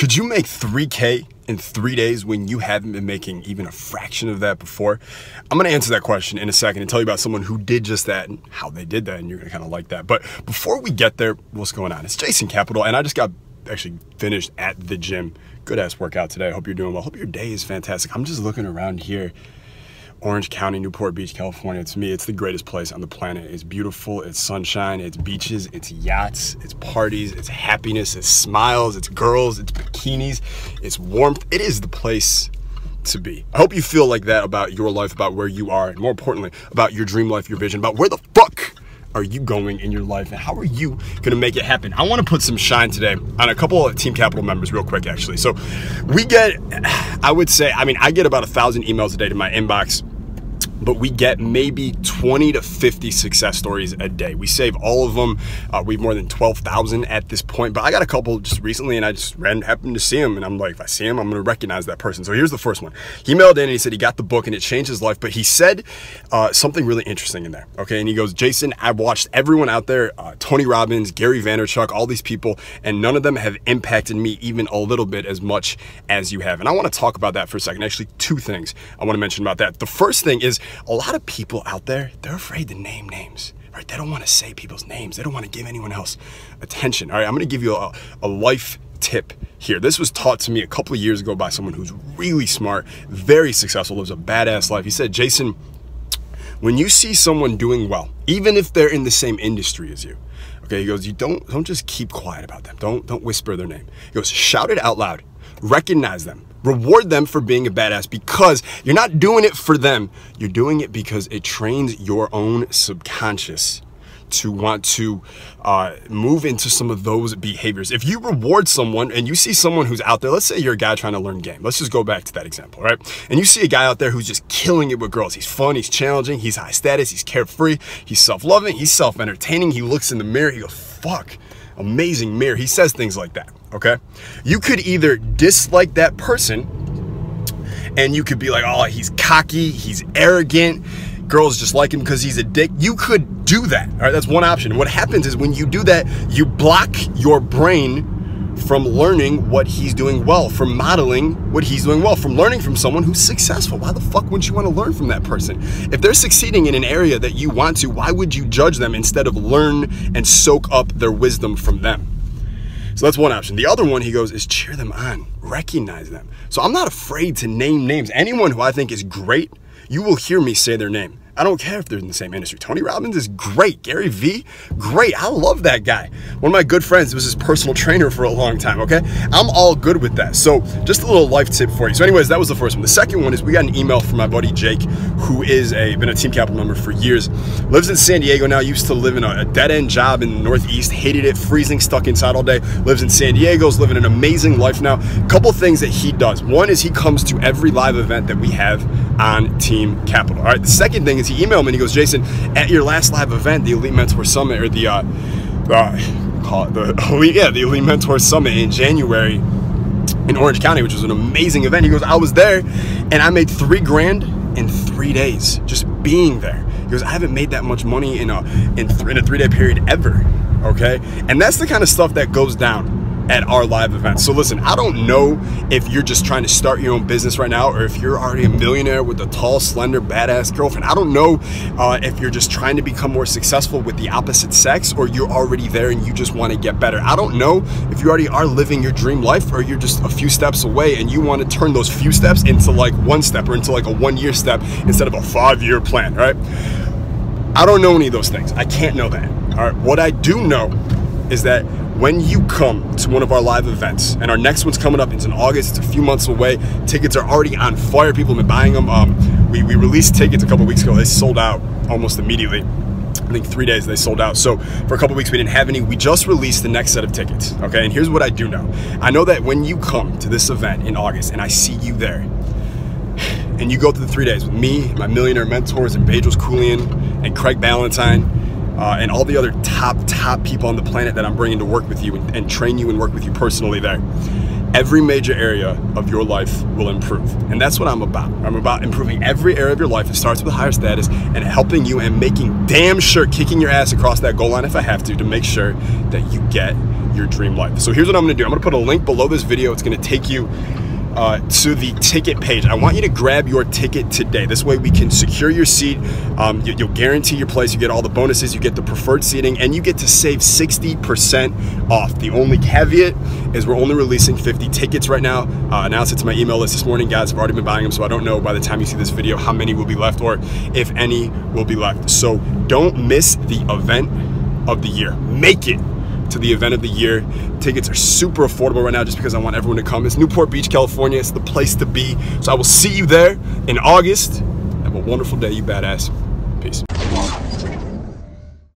Could you make 3K in 3 days when you haven't been making even a fraction of that before? I'm going to answer that question in a second and tell you about someone who did just that and how they did that, and you're going to kind of like that. But before we get there, what's going on? It's Jason Capital, and I just got actually finished at the gym. Good ass workout today. I hope you're doing well. Hope your day is fantastic. I'm just looking around here. Orange County, Newport Beach, California. To me, it's the greatest place on the planet. It's beautiful, it's sunshine, it's beaches, it's yachts, it's parties, it's happiness, it's smiles, it's girls, it's bikinis, it's warmth. It is the place to be. I hope you feel like that about your life, about where you are, and more importantly, about your dream life, your vision, about where the fuck are you going in your life and how are you gonna make it happen? I wanna put some shine today on a couple of Team Capital members real quick, actually. So we get, I get about 1,000 emails a day to my inbox, but we get maybe 20 to 50 success stories a day. We save all of them. We have more than 12,000 at this point, but I got a couple just recently and I just happened to see them, and I'm like, if I see him, I'm gonna recognize that person. So here's the first one. He mailed in and he said he got the book and it changed his life, but he said something really interesting in there, okay? And he goes, Jason, I've watched everyone out there, Tony Robbins, Gary Vaynerchuk, all these people, and none of them have impacted me even a little bit as much as you have. And I wanna talk about that for a second. Actually, two things I wanna mention about that. The first thing is, a lot of people out there, they're afraid to name names, right? They don't want to say people's names. They don't want to give anyone else attention. All right, I'm going to give you a life tip here. This was taught to me a couple of years ago by someone who's really smart, very successful, lives a badass life. He said, Jason, when you see someone doing well, even if they're in the same industry as you, okay, he goes, you don't just keep quiet about them. Don't whisper their name. He goes, shout it out loud. Recognize them. Reward them for being a badass, because you're not doing it for them. You're doing it because it trains your own subconscious to want to move into some of those behaviors. If you reward someone and you see someone who's out there, let's say you're a guy trying to learn game. Let's just go back to that example, right? And you see a guy out there who's just killing it with girls. He's fun, he's challenging, he's high status, he's carefree, he's self-loving, he's self-entertaining. He looks in the mirror, he goes, fuck, amazing mirror. He says things like that, okay? You could either dislike that person and you could be like, oh, he's cocky, he's arrogant, girls just like him because he's a dick. You could do that, all right? That's one option. And what happens is when you do that, you block your brain from learning what he's doing well, from modeling what he's doing well, from learning from someone who's successful. Why the fuck wouldn't you want to learn from that person? If they're succeeding in an area that you want to, why would you judge them instead of learn and soak up their wisdom from them? So that's one option. The other one, he goes, is cheer them on, recognize them. So I'm not afraid to name names. Anyone who I think is great, you will hear me say their name. I don't care if they're in the same industry. Tony Robbins is great. Gary V, great. I love that guy. One of my good friends was his personal trainer for a long time, okay? I'm all good with that. So just a little life tip for you. So anyways, that was the first one. The second one is we got an email from my buddy Jake, who is been a Team Capital member for years, lives in San Diego now, used to live in a dead-end job in the Northeast, hated it, freezing, stuck inside all day, lives in San Diego, is living an amazing life now. A couple things that he does. One is he comes to every live event that we have on Team Capital. All right, the second thing is he emailed me and he goes, Jason, at your last live event, the Elite Mentor Summit, or the Elite Mentor Summit in January in Orange County, which was an amazing event. He goes, I was there and I made $3 grand in 3 days just being there. He goes, I haven't made that much money in a 3-day period ever, okay? And that's the kind of stuff that goes down at our live events. So listen, I don't know if you're just trying to start your own business right now, or if you're already a millionaire with a tall, slender, badass girlfriend. I don't know if you're just trying to become more successful with the opposite sex, or you're already there and you just want to get better. I don't know if you already are living your dream life, or you're just a few steps away and you want to turn those few steps into like one step, or into like a 1-year step instead of a 5-year plan, right? I don't know any of those things. I can't know that. All right, what I do know is that when you come to one of our live events, and our next one's coming up, it's in August, it's a few months away, tickets are already on fire, people have been buying them. We released tickets a couple weeks ago, they sold out almost immediately. I think 3 days they sold out. So for a couple weeks we didn't have any. We just released the next set of tickets, okay? And here's what I do know. I know that when you come to this event in August and I see you there, and you go through the 3 days with me, my millionaire mentors, and Bedros Keuilian, and Craig Ballantyne, and all the other top people on the planet that I'm bringing to work with you and train you and work with you personally there, every major area of your life will improve. And that's what I'm about. I'm about improving every area of your life. It starts with higher status and helping you and making damn sure, kicking your ass across that goal line if I have to make sure that you get your dream life. So here's what I'm gonna do. I'm gonna put a link below this video. It's gonna take you to the ticket page. I want you to grab your ticket today. This way we can secure your seat. You'll guarantee your place. You get all the bonuses. You get the preferred seating, and you get to save 60% off. The only caveat is we're only releasing 50 tickets right now. Announced it to my email list this morning. Guys have already been buying them, so I don't know by the time you see this video how many will be left or if any will be left. So don't miss the event of the year. Make it to the event of the year. Tickets are super affordable right now just because I want everyone to come. It's Newport Beach, California. It's the place to be. So I will see you there in August. Have a wonderful day, you badass.